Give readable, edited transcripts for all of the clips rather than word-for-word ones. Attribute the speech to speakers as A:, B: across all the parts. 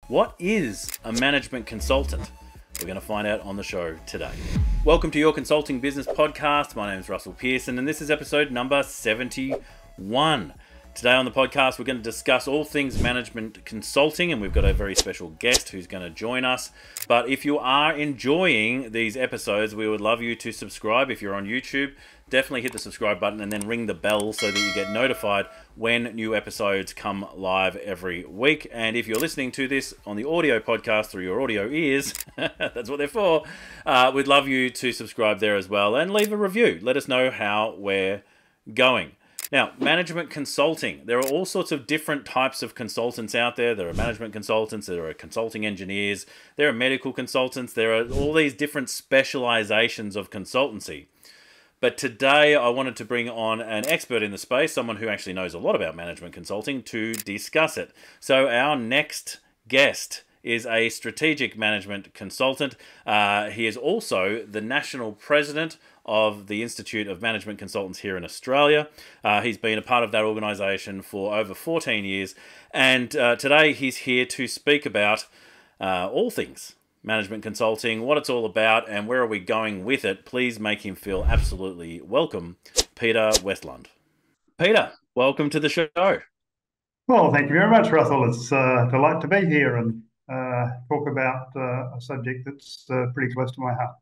A: What is a management consultant? We're going to find out on the show today. Welcome to your Consulting Business Podcast. My name is Russell Pearson, and this is episode number 71. Today on the podcast, we're going to discuss all things management consulting, and we've got a very special guest who's going to join us. But if you are enjoying these episodes, we would love you to subscribe. If you're on YouTube, definitely hit the subscribe button and then ring the bell so that you get notified when new episodes come live every week. And if you're listening to this on the audio podcast through your audio ears, that's what they're for, we'd love you to subscribe there as well and leave a review. Let us know how we're going. Now, management consulting. There are all sorts of different types of consultants out there. There are management consultants, there are consulting engineers, there are medical consultants, there are all these different specializations of consultancy. But today I wanted to bring on an expert in the space, someone who actually knows a lot about management consulting, to discuss it. So our next guest is a strategic management consultant. He is also the national president of the Institute of Management Consultants here in Australia. He's been a part of that organisation for over 14 years. And today he's here to speak about all things management consulting, what it's all about, and where are we going with it. Please make him feel absolutely welcome, Peter Westlund. Peter, welcome to the show.
B: Well, thank you very much, Russell. It's a delight to be here and talk about a subject that's pretty close to my heart.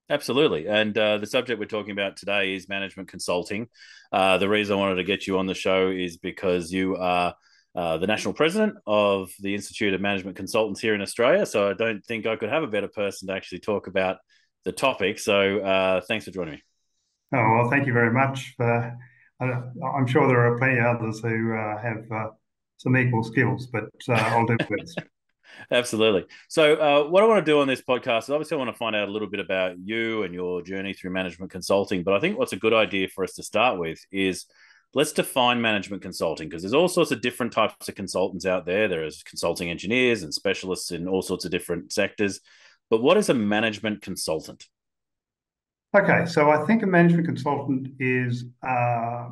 A: Absolutely. And the subject we're talking about today is management consulting. The reason I wanted to get you on the show is because you are the national president of the Institute of Management Consultants here in Australia. So I don't think I could have a better person to actually talk about the topic. So thanks for joining me.
B: Oh, well, thank you very much. I'm sure there are plenty of others who have some equal skills, but I'll do my best.
A: Absolutely. So what I want to do on this podcast is obviously I want to find out a little bit about you and your journey through management consulting. But I think what's a good idea for us to start with is let's define management consulting, because there's all sorts of different types of consultants out there. There's consulting engineers and specialists in all sorts of different sectors. But what is a management consultant?
B: Okay, so I think a management consultant is a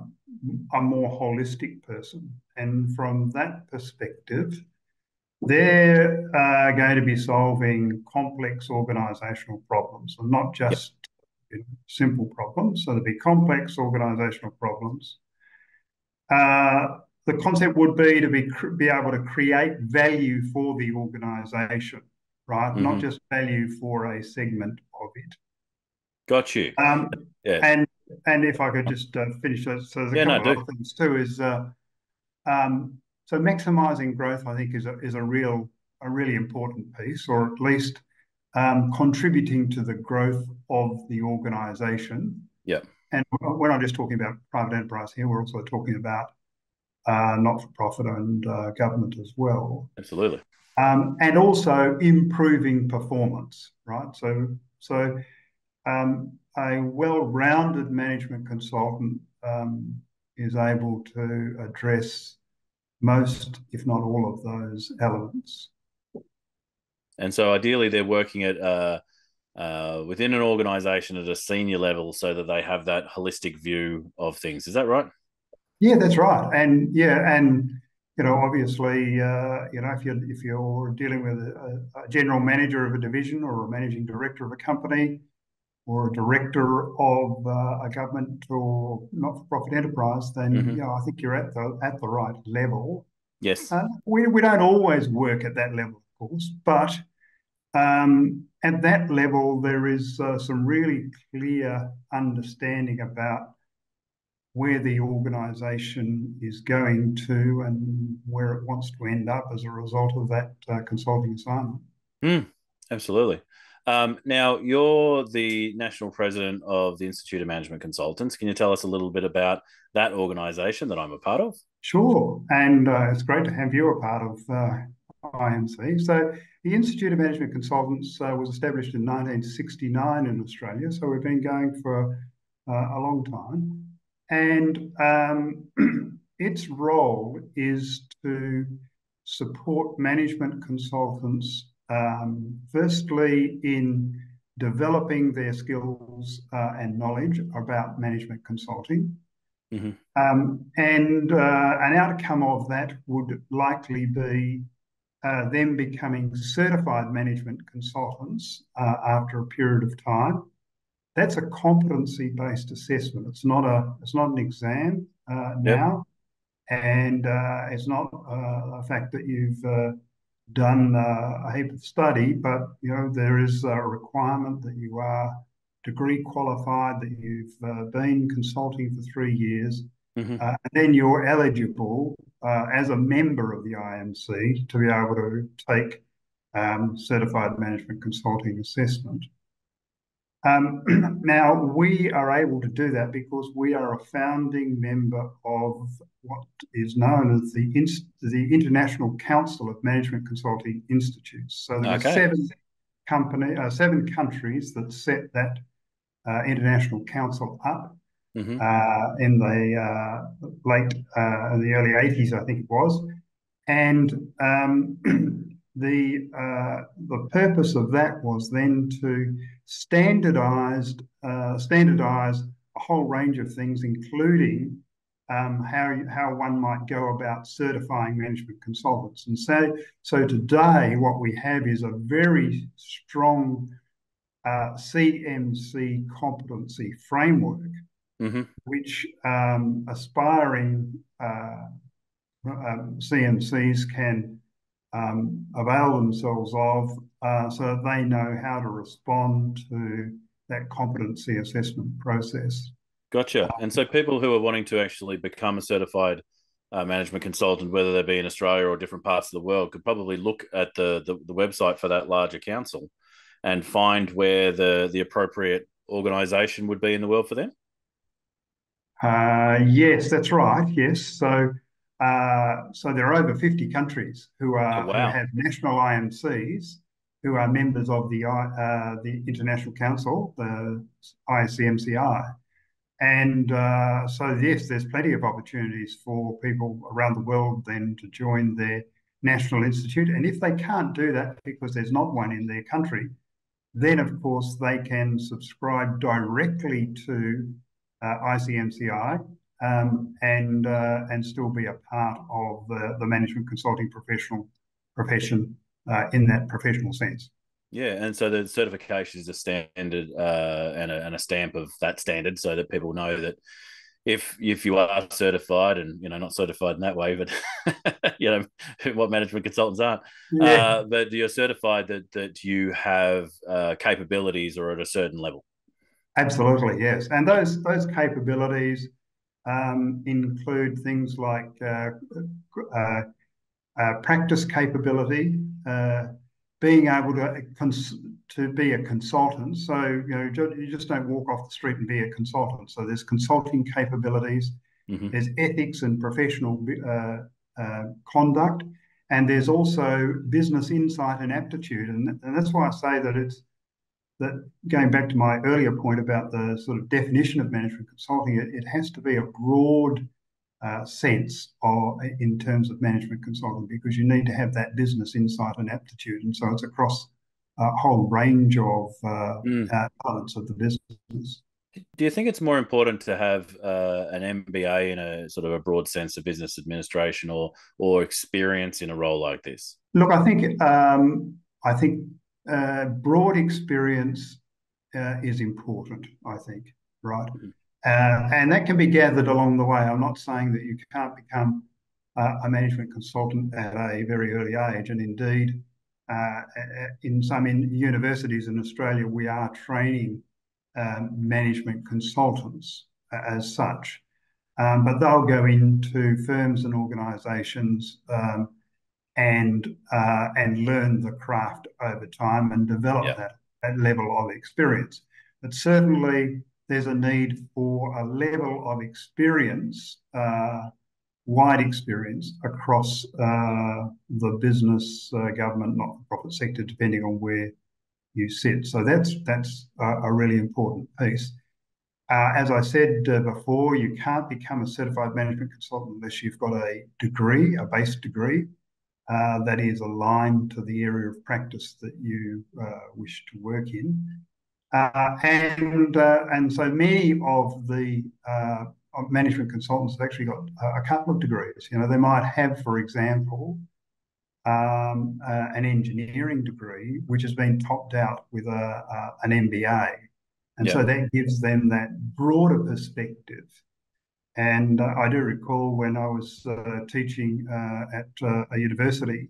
B: more holistic person. And from that perspective, they're going to be solving complex organizational problems, and not just simple problems. So there'll be complex organizational problems. The concept would be to be able to create value for the organization, right?
A: Mm-hmm.
B: Not just value for a segment of it.
A: Got you.
B: Yeah. And if I could just finish that, so there's a couple of other things too. So maximising growth, I think, is a really important piece, or at least contributing to the growth of the organisation.
A: Yeah.
B: And we're not just talking about private enterprise here; we're also talking about not-for-profit and government as well.
A: Absolutely.
B: And also improving performance, right? So a well-rounded management consultant is able to address most, if not all, of those elements.
A: And so ideally they're working at within an organisation at a senior level so that they have that holistic view of things. Is that right?
B: Yeah, that's right. And obviously, if you're dealing with a general manager of a division, or a managing director of a company, or a director of a government or not-for-profit enterprise, then I think you're at the right level.
A: Yes.
B: We don't always work at that level, of course, but at that level there is some really clear understanding about where the organisation is going to and where it wants to end up as a result of that consulting assignment.
A: Absolutely. Now, you're the national president of the Institute of Management Consultants. Can you tell us a little bit about that organisation that I'm a part of?
B: Sure. And it's great to have you a part of IMC. So the Institute of Management Consultants was established in 1969 in Australia. So we've been going for a long time. And its role is to support management consultants firstly in developing their skills and knowledge about management consulting. And an outcome of that would likely be them becoming certified management consultants after a period of time. That's a competency-based assessment. It's not an exam
A: Yep.
B: now, and it's not a fact that you've done a heap of study, but there is a requirement that you are degree qualified, that you've been consulting for 3 years,
A: Hmm.
B: and then you're eligible as a member of the IMC to be able to take certified management consulting assessment. Now, we are able to do that because we are a founding member of what is known as the International Council of Management Consulting Institutes. So there are
A: Okay.
B: seven countries that set that international council up
A: Hmm.
B: in the early 80s, I think it was. And the purpose of that was then to standardize a whole range of things, including how one might go about certifying management consultants. And so today, what we have is a very strong CMC competency framework,
A: Hmm.
B: which aspiring CMCs can avail themselves of so that they know how to respond to that competency assessment process.
A: Gotcha. And so people who are wanting to actually become a certified management consultant, whether they be in Australia or different parts of the world, could probably look at the website for that larger council and find where the appropriate organisation would be in the world for them.
B: Yes, that's right. Yes, so there are over 50 countries who
A: Oh, wow.
B: have national IMCs who are members of the International Council, the ICMCI. And so, yes, there's plenty of opportunities for people around the world then to join their national institute. And if they can't do that because there's not one in their country, then of course they can subscribe directly to ICMCI and still be a part of the management consulting profession in that professional sense.
A: Yeah, and so the certification is a standard and a stamp of that standard, so that people know that if you are certified, and not certified in that way, but what management consultants aren't,
B: Yeah,
A: but you're certified that you have capabilities or at a certain level.
B: absolutely, yes. And those capabilities include things like uh, practice capability, being able to be a consultant. So you just don't walk off the street and be a consultant. So there's consulting capabilities,
A: Hmm.
B: there's ethics and professional conduct, and there's also business insight and aptitude. And that's why I say that going back to my earlier point about the sort of definition of management consulting, it has to be a broad sense in terms of management consulting, because you need to have that business insight and aptitude. And so it's across a whole range of
A: Mm.
B: elements of the business.
A: Do you think it's more important to have an MBA in a sort of a broad sense of business administration, or experience in a role like this?
B: Look, I think broad experience is important. I think, right,
A: Mhm.
B: and that can be gathered along the way. I'm not saying that you can't become a management consultant at a very early age, and indeed, uh, in some universities in Australia, we are training management consultants as such. But they'll go into firms and organisations and learn the craft over time and develop
A: Yeah.
B: that level of experience. But certainly, there's a need for a level of experience, wide experience across the business, government, not-for-profit sector, depending on where you sit. So that's a really important piece. As I said before, you can't become a certified management consultant unless you've got a degree, a base degree, that is aligned to the area of practice that you wish to work in. And so many of the management consultants have actually got a couple of degrees. They might have, for example, an engineering degree, which has been topped out with an MBA. And
A: Yeah.
B: so that gives them that broader perspective. And I do recall when I was teaching at a university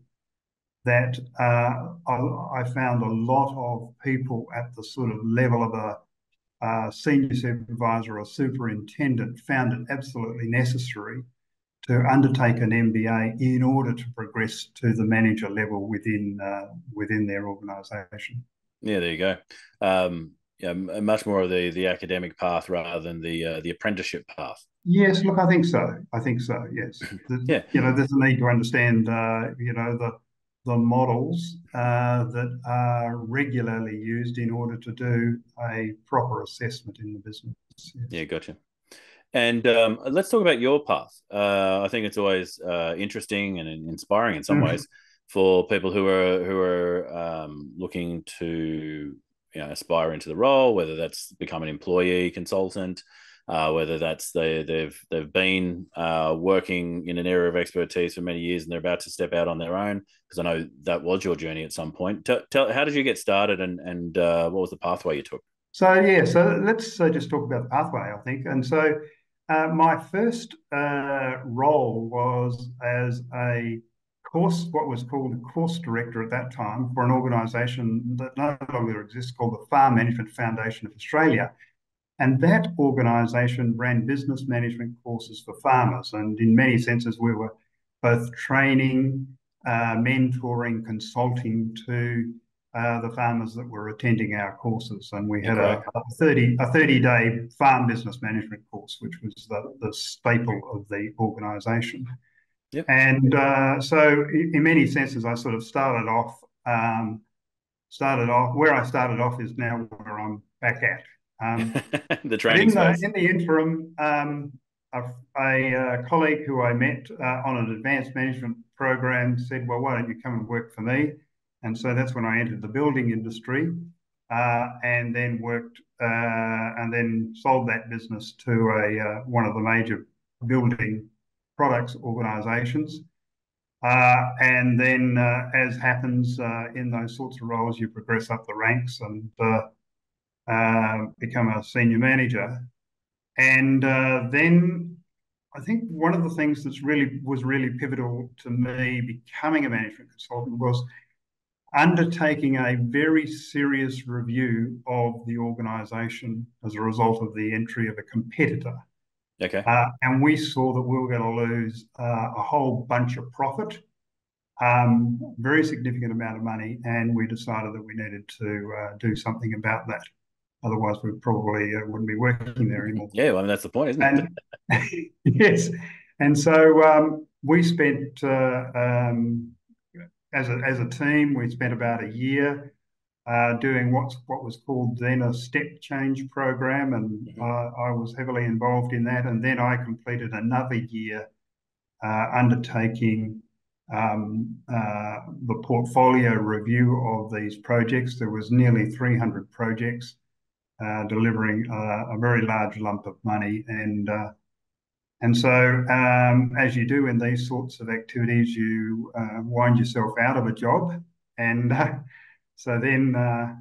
B: that I found a lot of people at the sort of level of a senior supervisor or superintendent found it absolutely necessary to undertake an MBA in order to progress to the manager level within their organisation.
A: Yeah, there you go. Yeah, much more of the academic path rather than the apprenticeship path.
B: Yes, look, I think so. I think so. Yes,
A: Yeah,
B: there's a need to understand, the models that are regularly used in order to do a proper assessment in the business.
A: yeah,
B: Yes.
A: gotcha. And let's talk about your path. I think it's always interesting and inspiring in some ways for people who are looking to aspire into the role, whether that's become an employee consultant, whether that's they've been working in an area of expertise for many years and they're about to step out on their own. Because I know that was your journey at some point. How did you get started, and what was the pathway you took?
B: So let's just talk about the pathway, I think. And so my first role was as what was called a course director at that time for an organisation that no longer exists called the Farm Management Foundation of Australia. And that organisation ran business management courses for farmers. And in many senses, we were both training, mentoring, consulting to the farmers that were attending our courses. And we
A: Yeah,
B: had
A: great.
B: a 30-day farm business management course, which was the staple of the organisation.
A: Yep.
B: And so in many senses, I sort of started off where I started off is now where I'm back at.
A: The
B: But
A: training space.
B: in the interim, a colleague who I met on an advanced management program said, "Well, why don't you come and work for me?" And so that's when I entered the building industry, and then sold that business to one of the major building products organisations. And then, as happens in those sorts of roles, you progress up the ranks and become a senior manager. And then I think one of the things that's really pivotal to me becoming a management consultant was undertaking a very serious review of the organisation as a result of the entry of a competitor.
A: Okay.
B: And we saw that we were going to lose a whole bunch of profit, very significant amount of money, and we decided that we needed to do something about that. Otherwise, we probably wouldn't be working there anymore.
A: Yeah, well, I mean, that's the point, isn't it?
B: And yes, and so we spent as a team, we spent about a year doing what was called then a step change program, and I was heavily involved in that. And then I completed another year undertaking the portfolio review of these projects. There was nearly 300 projects delivering a very large lump of money. And so, as you do in these sorts of activities, you wind yourself out of a job. And so
A: And I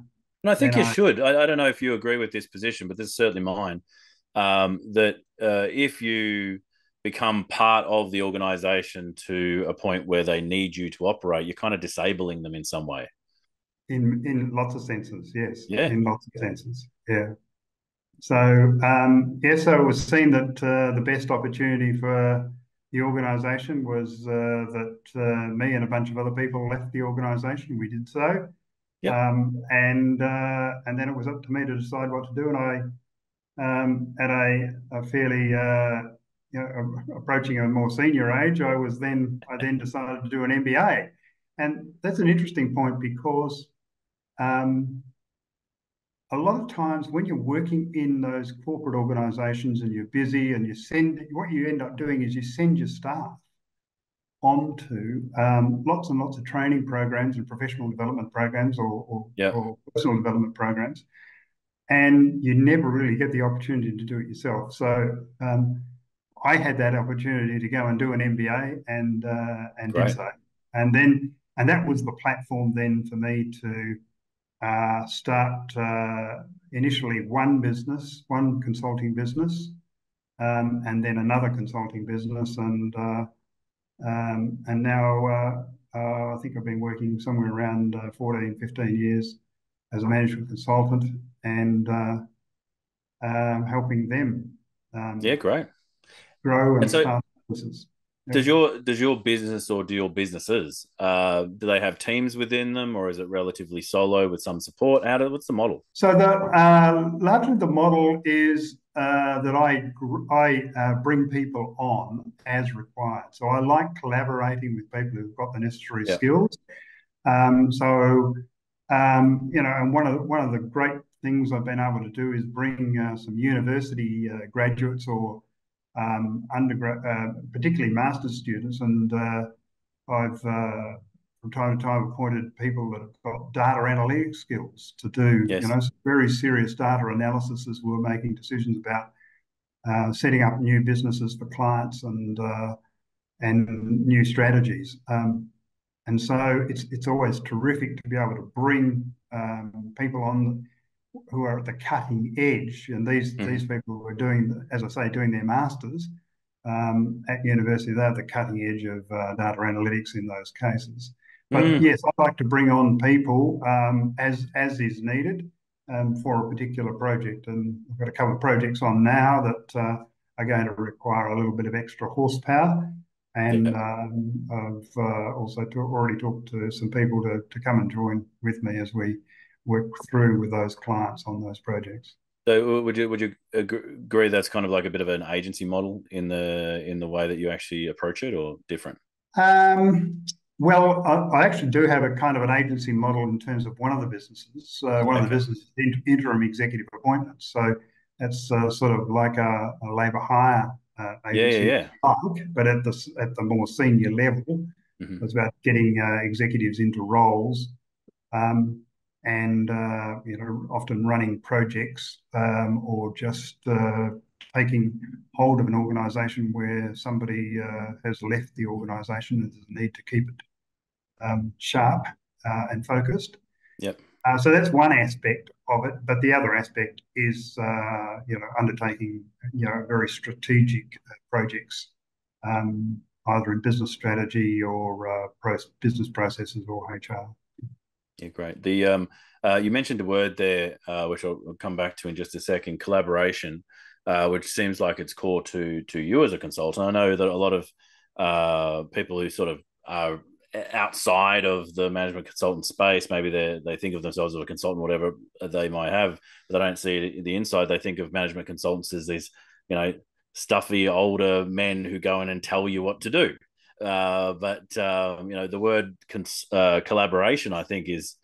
A: think
B: then
A: you
B: I,
A: should. I don't know if you agree with this position, but this is certainly mine. That if you become part of the organization to a point where they need you to operate, you're kind of disabling them in some way.
B: in lots of senses, yes,
A: Yeah.
B: in lots of senses, yeah. So so it was seen that the best opportunity for the organisation was that me and a bunch of other people left the organisation. We did so,
A: Yep.
B: and then it was up to me to decide what to do. And I, at a fairly approaching a more senior age, I then decided to do an MBA, and that's an interesting point because. A lot of times when you're working in those corporate organizations and you're busy and what you end up doing is you send your staff onto lots and lots of training programs and professional development programs
A: Yeah.
B: or personal development programs, and you never really get the opportunity to do it yourself. So I had that opportunity to go and do an MBA and did
A: Great.
B: so. And then And that was the platform then for me to start initially one consulting business, and then another consulting business, and now I think I've been working somewhere around 14, 15 years as a management consultant, and helping them
A: Yeah, great.
B: grow
A: And
B: and
A: so
B: start businesses.
A: does
B: Yeah.
A: your business, or do your businesses, do they have teams within them, or is it relatively solo with some support? What's the model?
B: So largely the model is that I bring people on as required. So I like collaborating with people who've got the necessary
A: Yeah.
B: skills. And one of the great things I've been able to do is bring some university graduates or undergrad, particularly master's students, and I've from time to time appointed people that have got data analytics skills to do,
A: Yes.
B: some very serious data analysis as we're making decisions about setting up new businesses for clients and new strategies. And so it's always terrific to be able to bring people on who are at the cutting edge. And these people who are doing, as I say, doing their masters at university, they're at the cutting edge of data analytics in those cases. But
A: Mm.
B: yes, I'd like to bring on people as is needed for a particular project. And I've got a couple of projects on now that are going to require a little bit of extra horsepower. And
A: Yeah.
B: I've also already talked to some people to come and join with me as we work through with those clients on those projects.
A: So would you agree that's kind of like a bit of an agency model in the way that you actually approach it, or different?
B: Um, well, I actually do have a kind of an agency model in terms of one of the businesses. One of the
A: Okay.
B: businesses is interim executive appointments. So that's sort of like a labour hire
A: Yeah, yeah,
B: agency,
A: yeah.
B: but at the more senior level,
A: Hmm.
B: it's about getting executives into roles, um, and often running projects, or just taking hold of an organisation where somebody has left the organisation and there's a need to keep it sharp and focused.
A: Yep.
B: So that's one aspect of it, but the other aspect is undertaking very strategic projects, either in business strategy or business processes or HR.
A: Yeah, great. You mentioned a word there, which I'll come back to in just a second, collaboration, which seems like it's core to you as a consultant. I know that a lot of people who sort of are outside of the management consultant space, maybe they think of themselves as a consultant, whatever they might have, but they don't see the inside. They think of management consultants as these, stuffy older men who go in and tell you what to do. But the word collaboration, I think, is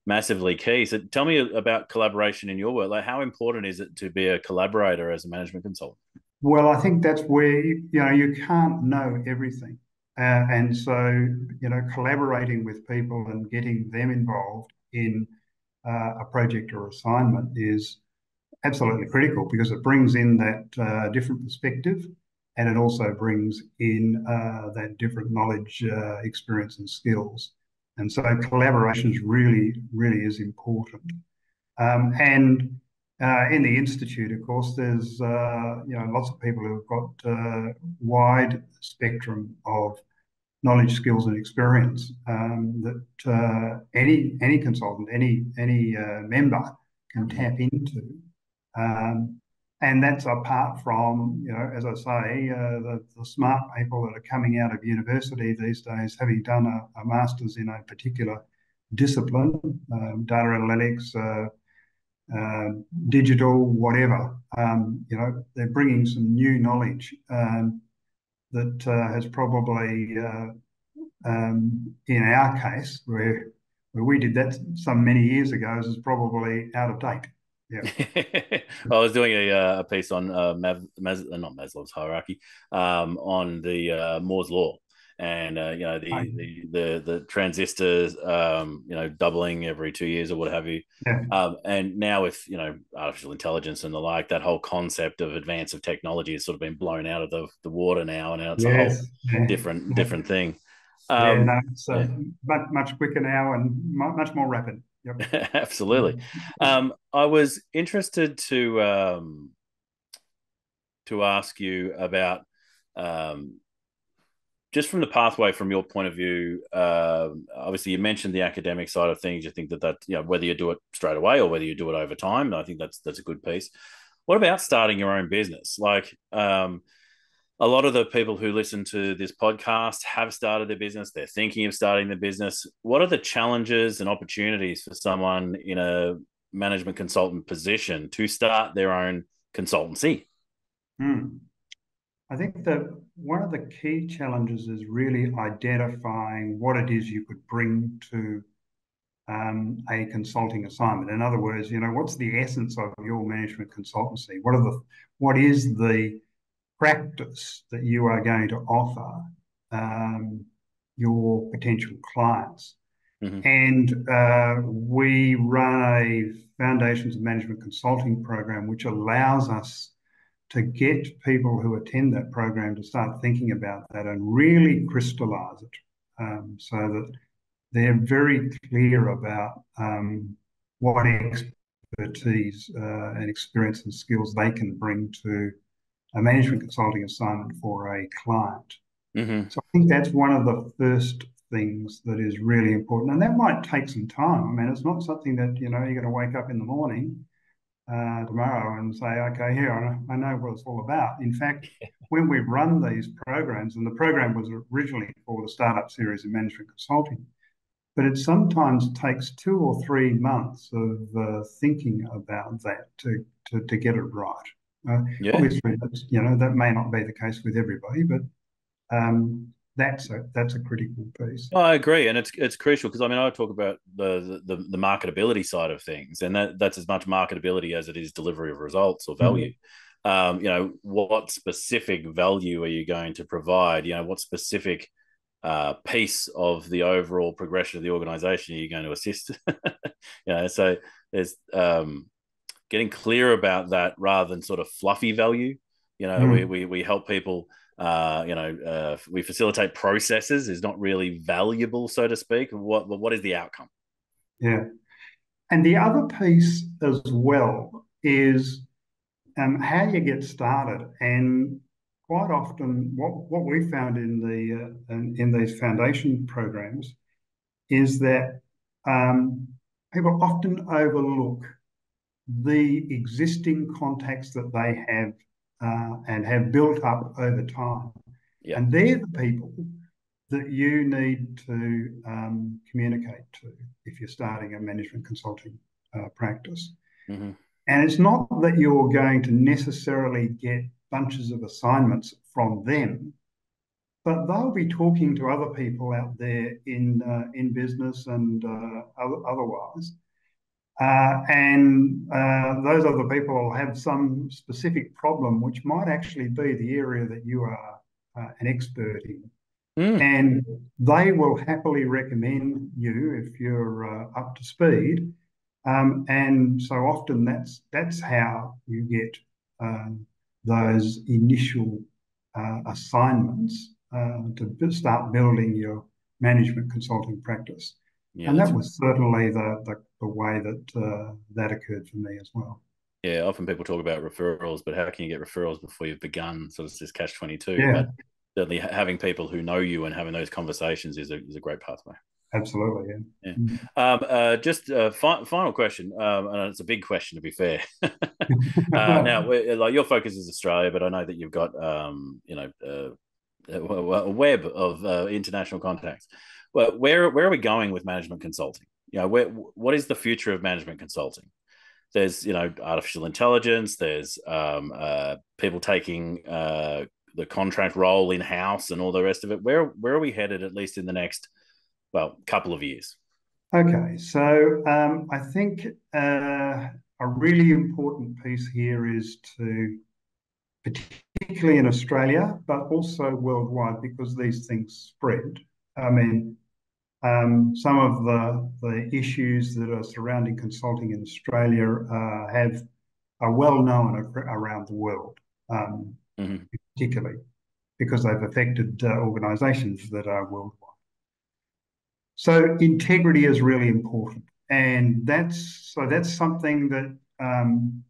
A: massively key. So tell me about collaboration in your work. Like, how important is it to be a collaborator as a management consultant?
B: Well, I think that's where you can't know everything, and so collaborating with people and getting them involved in a project or assignment is absolutely critical because it brings in that different perspective, and it also brings in that different knowledge, experience, and skills. And so collaboration is really, really is important. And in the institute, of course, there's lots of people who've got wide spectrum of knowledge, skills, and experience that any consultant, any member can tap into. Um, and that's apart from, as I say, the smart people that are coming out of university these days, having done a master's in a particular discipline, data analytics, digital, whatever. They're bringing some new knowledge that has probably, in our case, where we did that some many years ago, is probably out of date. Yeah.
A: I was doing a piece on not Maslow's hierarchy, on the Moore's law, and the transistors, doubling every 2 years or what have you.
B: Yeah.
A: And now with artificial intelligence and the like, that whole concept of advance of technology has sort of been blown out of the water now, and now it's a whole
B: Yes. Yeah.
A: different thing.
B: Yeah,
A: Um,
B: no, it's
A: yeah,
B: much quicker now and much more rapid. Yep.
A: absolutely. I was interested to ask you about um, just from the pathway from your point of view. Obviously, you mentioned the academic side of things. You think that whether you do it straight away or whether you do it over time, I think that's a good piece. What about starting your own business? Like a lot of the people who listen to this podcast have started their business. They're thinking of starting their business. What are the challenges and opportunities for someone in a management consultant position to start their own consultancy?
B: Hmm. I think that one of the key challenges is really identifying what it is you could bring to a consulting assignment. In other words, what's the essence of your management consultancy? What is the practice that you are going to offer your potential clients?
A: Mm-hmm.
B: And we run a Foundations of Management Consulting program, which allows us to get people who attend that program to start thinking about that and really crystallize it, so that they're very clear about what expertise and experience and skills they can bring to a management consulting assignment for a client.
A: Mm-hmm.
B: So I think that's one of the first things that is really important. And that might take some time. I mean, it's not something that, you're going to wake up in the morning tomorrow and say, okay, here, I know what it's all about. In fact, when we run these programs, and the program was originally called the Startup Series in Management Consulting, but it sometimes takes 2 or 3 months of thinking about that to get it right.
A: Yeah.
B: Obviously, that may not be the case with everybody, but that's a critical piece.
A: I agree, and it's crucial because I mean I talk about the marketability side of things, and that's as much marketability as it is delivery of results or value.
B: Mm.
A: What specific value are you going to provide? What specific piece of the overall progression of the organization are you going to assist? So there's getting clear about that rather than sort of fluffy value.
B: Mm.
A: We help people. We facilitate processes is not really valuable, so to speak. What is the outcome?
B: Yeah. And the other piece as well is how you get started. And quite often, what we found in these foundation programs is that people often overlook the existing contacts that they have and have built up over time.
A: Yeah.
B: And they're the people that you need to communicate to if you're starting a management consulting practice.
A: Mm-hmm.
B: And it's not that you're going to necessarily get bunches of assignments from them, but they'll be talking to other people out there in business and otherwise. And those other people will have some specific problem, which might actually be the area that you are an expert in.
A: Mm.
B: And they will happily recommend you if you're up to speed. And so often that's how you get those initial assignments to start building your management consulting practice.
A: Yeah,
B: And
A: that's
B: that was certainly the way that occurred for me as well.
A: yeah. Often people talk about referrals, but how can you get referrals before you've begun? So it's this catch 22.
B: Yeah,
A: But certainly having people who know you and having those conversations is a great pathway.
B: absolutely. Yeah.
A: Yeah.
B: Mm.
A: Just a final question, and it's a big question to be fair. Now, like your focus is Australia, but I know that you've got a web of international contacts. Well, where are we going with management consulting? What is the future of management consulting? There's artificial intelligence. There's people taking the contract role in house and all the rest of it. Where are we headed, at least in the next couple of years?
B: Okay, so I think a really important piece here is to, particularly in Australia, but also worldwide, because these things spread. I mean, some of the issues that are surrounding consulting in Australia are well known around the world,
A: Mm-hmm.
B: particularly because they've affected organisations that are worldwide. So integrity is really important, and that's something that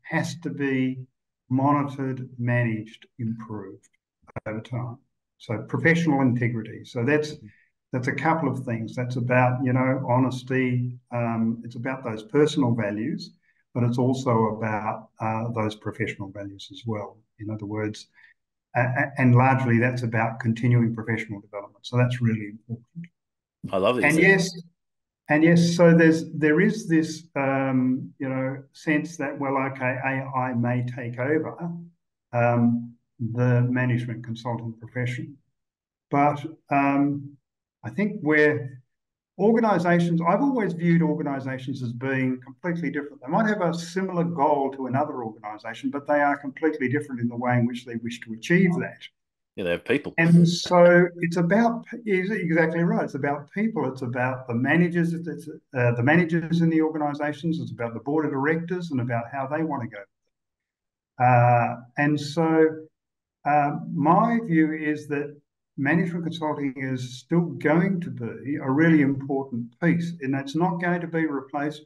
B: has to be monitored, managed, improved over time. So professional integrity. So that's a couple of things. That's about honesty. It's about those personal values, but it's also about those professional values as well. In other words, and largely that's about continuing professional development. So that's really important.
A: I love that you
B: And
A: said.
B: yes, and yes, so there is this sense that, well, okay, AI may take over the management consulting profession, but I think where organisations, I've always viewed organisations as being completely different. They might have a similar goal to another organisation, but they are completely different in the way in which they wish to achieve that.
A: Yeah, they have people.
B: And so it's about, exactly right. It's about people. It's about the managers. It's the managers in the organisations. It's about the board of directors and about how they want to go. And so my view is that management consulting is still going to be a really important piece, and it's not going to be replaced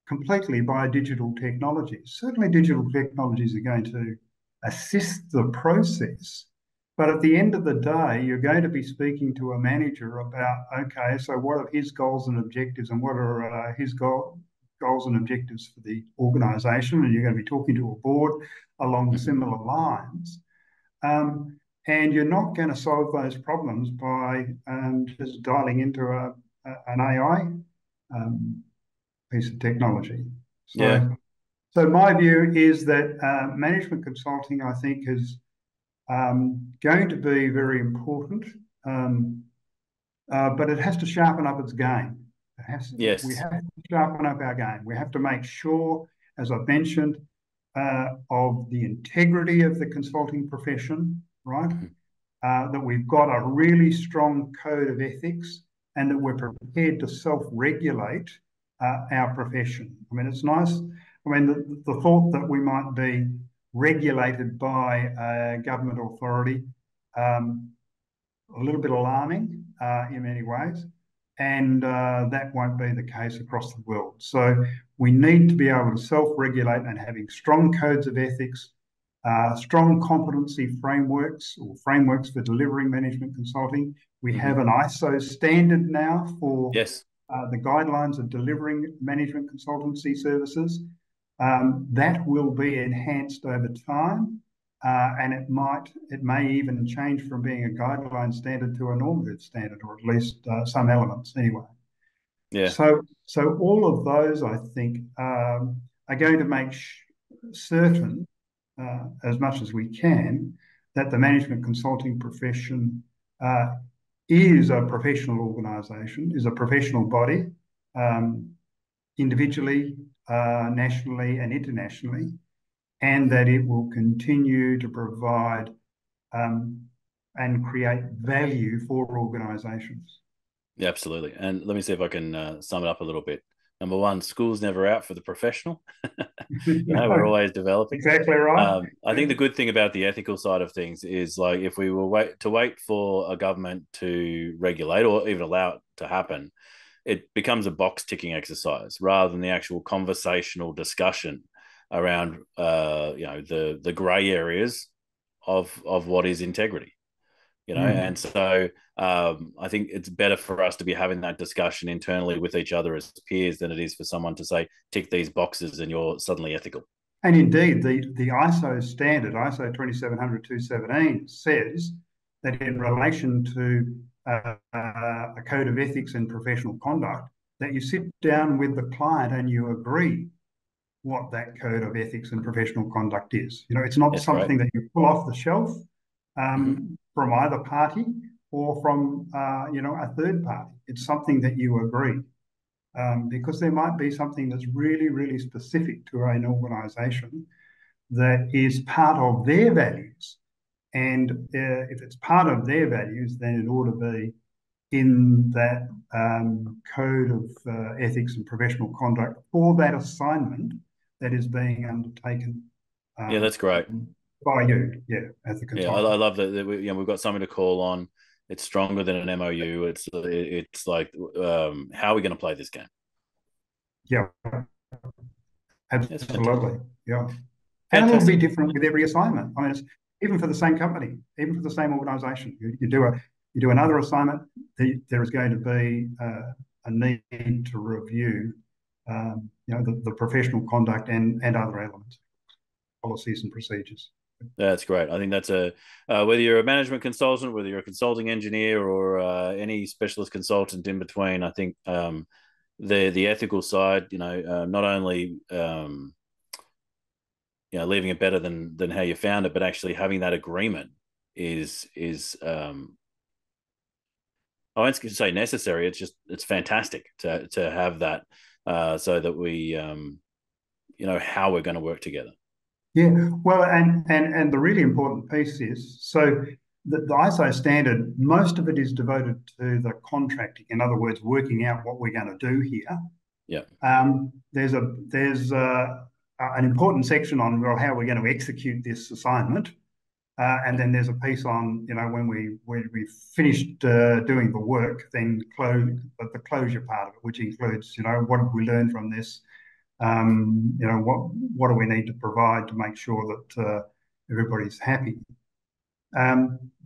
B: completely by digital technologies. Certainly, digital technologies are going to assist the process. But at the end of the day, you're going to be speaking to a manager about, okay, so what are his goals and objectives, and what are his goals and objectives for the organisation? And you're going to be talking to a board along similar lines. And you're not going to solve those problems by just dialing into an AI piece of technology.
A: Yeah.
B: So my view is that management consulting, I think, is going to be very important, but it has to sharpen up its game.
A: Yes.
B: We have to sharpen up our game. We have to make sure, as I've mentioned, of the integrity of the consulting profession, right? That we've got a really strong code of ethics and that we're prepared to self-regulate our profession. I mean, it's nice. I mean, the thought that we might be regulated by a government authority, a little bit alarming in many ways, and that won't be the case across the world. So we need to be able to self-regulate, and having strong codes of ethics, strong competency frameworks or frameworks for delivering management consulting. We have an ISO standard now for
A: Yes.
B: the guidelines of delivering management consultancy services. That will be enhanced over time, and it may even change from being a guideline standard to a normative standard, or at least some elements anyway.
A: Yeah.
B: So all of those, I think, are going to make certain, as much as we can, that the management consulting profession is a professional organisation, is a professional body, individually, nationally, and internationally, and that it will continue to provide and create value for organisations.
A: Yeah, absolutely. And let me see if I can sum it up a little bit. Number one, school's never out for the professional. We're always developing.
B: Exactly right.
A: I think the good thing about the ethical side of things is, like, if we were wait for a government to regulate or even allow it to happen, it becomes a box ticking exercise rather than the actual conversational discussion around the grey areas of what is integrity. And so I think it's better for us to be having that discussion internally with each other as peers than it is for someone to say, tick these boxes and you're suddenly ethical.
B: And indeed, the ISO standard, ISO 2700217, says that in relation to a code of ethics and professional conduct, that you sit down with the client and you agree what that code of ethics and professional conduct is. It's not something that you pull off the shelf from either party or from a third party. It's something that you agree, because there might be something that's really, really specific to an organisation that is part of their values. And if it's part of their values, then it ought to be in that code of ethics and professional conduct for that assignment that is being undertaken.
A: Yeah, that's great.
B: By you, as the
A: Yeah,
B: consultant.
A: I love that we've got something to call on. It's stronger than an MOU. It's like, how are we going to play this game?
B: Yeah,
A: That's fantastic.
B: absolutely. Yeah. And it'll be
A: Fantastic.
B: different with every assignment. I mean, it's even for the same company, even for the same organisation. You do another assignment, there is going to be a need to review, the professional conduct and other elements, policies and procedures.
A: That's great. I think that's whether you're a management consultant, whether you're a consulting engineer, or any specialist consultant in between. I think the ethical side, not only leaving it better than how you found it, but actually having that agreement is I won't say necessary. It's fantastic to have that, so that we how we're going to work together.
B: Yeah, well, and the really important piece is so the ISO standard, most of it is devoted to the contracting. In other words, working out what we're going to do here.
A: Yeah.
B: There's an important section on, well, how we're going to execute this assignment, and then there's a piece on, when we finished doing the work, then the closure part of it, which includes, what did we learn from this? What do we need to provide to make sure that everybody's happy?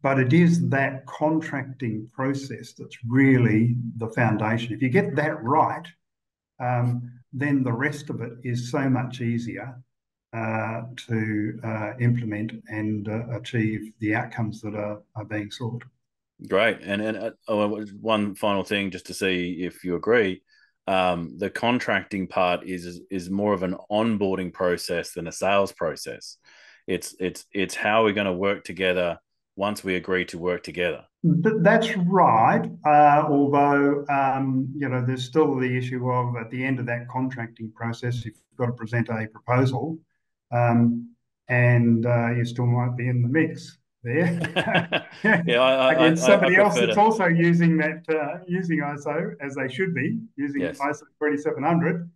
B: But it is that contracting process that's really the foundation. If you get that right, then the rest of it is so much easier to implement and achieve the outcomes that are being sought.
A: Great. And one final thing, just to see if you agree, the contracting part is more of an onboarding process than a sales process. It's how we're going to work together once we agree to work together.
B: That's right. Although, there's still the issue of at the end of that contracting process, you've got to present a proposal, and you still might be in the mix there.
A: Yeah,
B: Against somebody
A: I
B: else
A: prefer
B: that's also using ISO as they should be using
A: yes.
B: ISO 2700.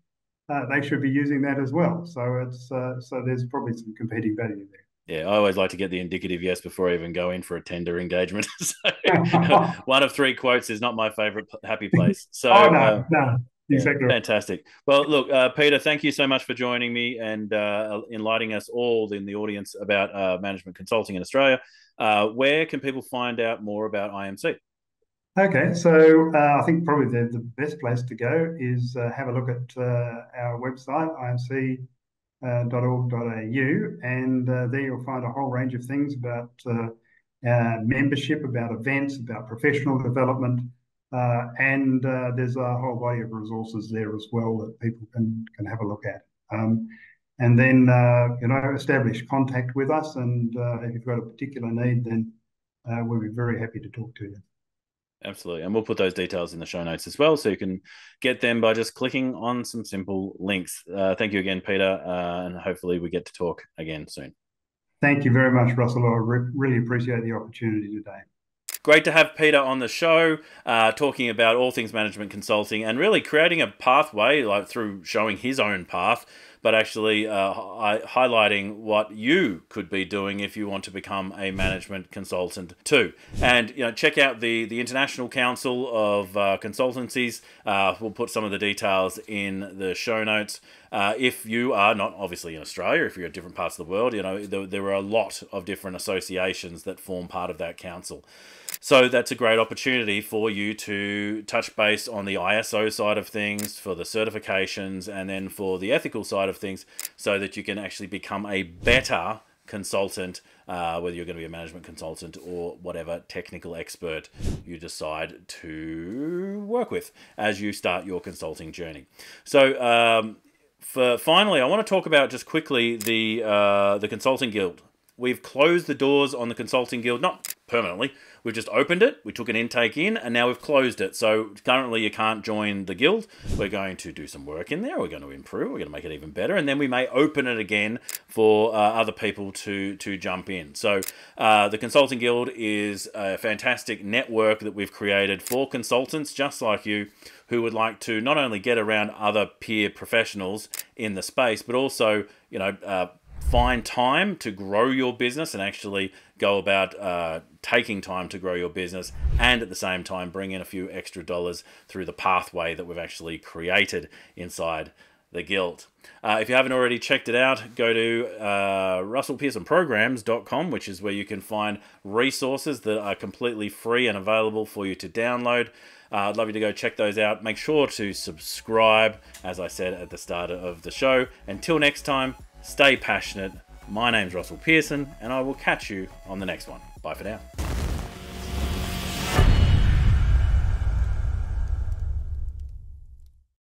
B: They should be using that as well. So so there's probably some competing value there.
A: Yeah, I always like to get the indicative yes before I even go in for a tender engagement. So one of three quotes is not my favorite happy place. So
B: Oh no,
A: yeah,
B: exactly.
A: fantastic. Well, look, Peter, thank you so much for joining me and enlightening us all in the audience about management consulting in Australia. Where can people find out more about IMC?
B: Okay, so I think probably the best place to go is have a look at our website, imc.org.au, and there you'll find a whole range of things about membership, about events, about professional development, and there's a whole body of resources there as well that people can have a look at. And then establish contact with us, and if you've got a particular need, then we'll be very happy to talk to you.
A: Absolutely. And we'll put those details in the show notes as well, so you can get them by just clicking on some simple links. Thank you again, Peter, and hopefully we get to talk again soon.
B: Thank you very much, Russell. I really appreciate the opportunity today.
A: Great to have Peter on the show, talking about all things management consulting and really creating a pathway, like through showing his own path, but actually highlighting what you could be doing if you want to become a management consultant too. And check out the International Council of Consultancies. We'll put some of the details in the show notes. If you are not obviously in Australia, if you're in different parts of the world, there are a lot of different associations that form part of that council. So that's a great opportunity for you to touch base on the ISO side of things, for the certifications, and then for the ethical side of things, so that you can actually become a better consultant, whether you're going to be a management consultant or whatever technical expert you decide to work with as you start your consulting journey. So finally, I want to talk about just quickly the Consulting Guild. We've closed the doors on the Consulting Guild, not permanently. We've just opened it, we took an intake in, and now we've closed it. So currently you can't join the guild. We're going to do some work in there. We're going to improve. We're going to make it even better. And then we may open it again for other people to jump in. So the Consulting Guild is a fantastic network that we've created for consultants just like you, who would like to not only get around other peer professionals in the space, but also, find time to grow your business and actually go about taking time to grow your business, and at the same time bring in a few extra dollars through the pathway that we've actually created inside the Guild. If you haven't already checked it out, go to russellpearsonprograms.com, which is where you can find resources that are completely free and available for you to download. I'd love you to go check those out. Make sure to subscribe, as I said at the start of the show. Until next time, stay passionate. My name's Russell Pearson, and I will catch you on the next one. Bye for now.